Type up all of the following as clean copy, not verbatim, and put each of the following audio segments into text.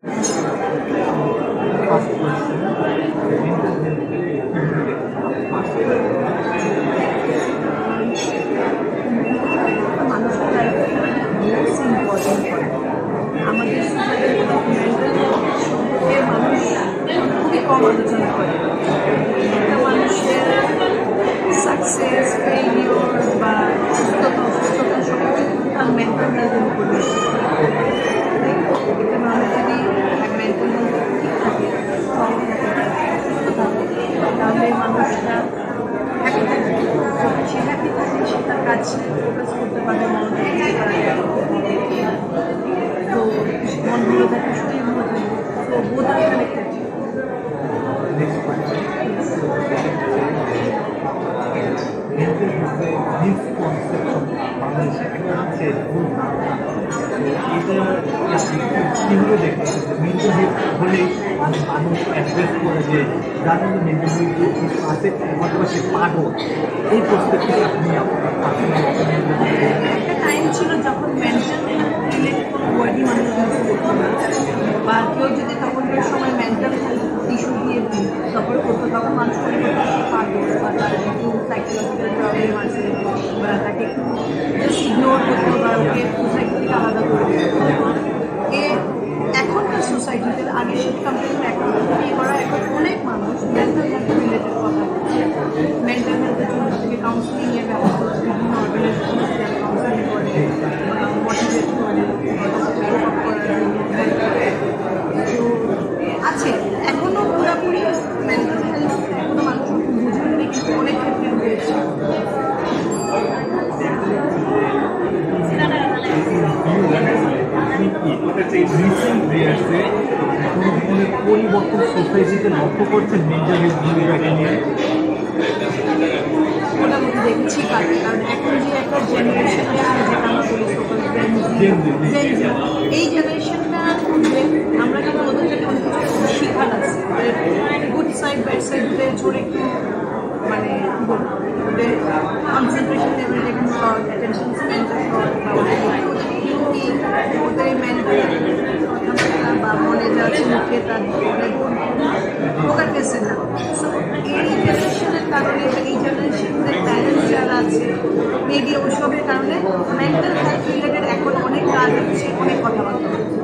আমাদের সম্পর্কে মানুষ খুবই কম আলোচনা করে। একটা মানুষের সাকসেস, ফেইলিওর বা সুস্থতা অসুস্থতা সব তার মেন্টাল হেলথের উপর একটা মানুষ যদি মেন্টাল হেলথ ঠিক থাকে, তাহলে মানুষটা হ্যাপি থাকে। সে হ্যাপি থাকে, সে তার কাজ ফোকাস করতে পারে, মনোযোগ দিতে পারে। তো মন ভালো থাকে, শরীর ভালো থাকে। তো বোধ হয় কানেক্টেড। কিভাবে দেখতে মেন্টাল হেলথ হলেই মানুষ অ্যাড্রেস করে যে যার মধ্যে মেন্টাল হেলথ আছে অথবা সে পাগল, এই প্রস্পেক্টিভে আপনি একটা টাইম ছিল যখন মেন্টাল হেলথ রিলেটেড কোনো ওয়ার্ডই মানুষ ইউজ করতো না, বা কেউ যদি তখনকার সময় মেন্টাল হেলথ ইস্যু দিয়ে সফর করতো তখন মানুষ মনে করতো পাগল, বা তার একটু সাইকোলজিক্যাল প্রবলেম আছে, বা তাকে একটু জাস্ট ইগনোর করতো, বা ওকে সোসাইটি থেকে আলাদা করে দিত। এখনকার সোসাইটিতে আগের সাথে কম্পেয়ার এখন করা, এখন অনেক মানুষ মেন্টাল হেলথ রিলেটেড কথা বলছে। মেন্টাল হেলথের জন্য থেকে কাউন্সিলিংয়ের ব্যবস্থা হচ্ছে, বিভিন্ন অর্গানাইজেশন কাউন্সিলিং করে, মোটিভেট করে, তো আছে। এখনও পুরোপুরি মেন্টাল হেলথ কোনো মানুষ বুঝেননি, কিন্তু অনেক ক্ষেত্রে হয়েছে। পরিবর্তন সোসাইটিতে লক্ষ্য করছেন মেন্টাল হেলথ ভূমিকাকে নিয়ে? মোটামুটি দেখছি, কারণ এখন যে একটা জেনারেশন আসছে, যেটা আমরা বলি এই জেনারেশনটা আমরা কিন্তু ওদের থেকে অনেক কিছু শিখার আছে। গুড সাইড, ব্যাড সাইড ওদের ছোট একটু মানে ওদের কনসেন্ট্রেশন লেভেল যেমন শর্ট, অ্যাটেনশন স্প্যানটা শর্ট, বা ওদের মেন্টাল কথাবার্তা বা মনে যা আছে মুখে তার প্রকার পেছে না। সো এই জেনারেশনের কারণে, এই জেনারেশনের প্যারেন্টস যারা আছে, মেবি ওইসবের কারণে মেন্টাল হেলথ রিলেটেড এখন অনেক কাজ হচ্ছে, অনেক কথাবার্তা হচ্ছে।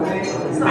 সো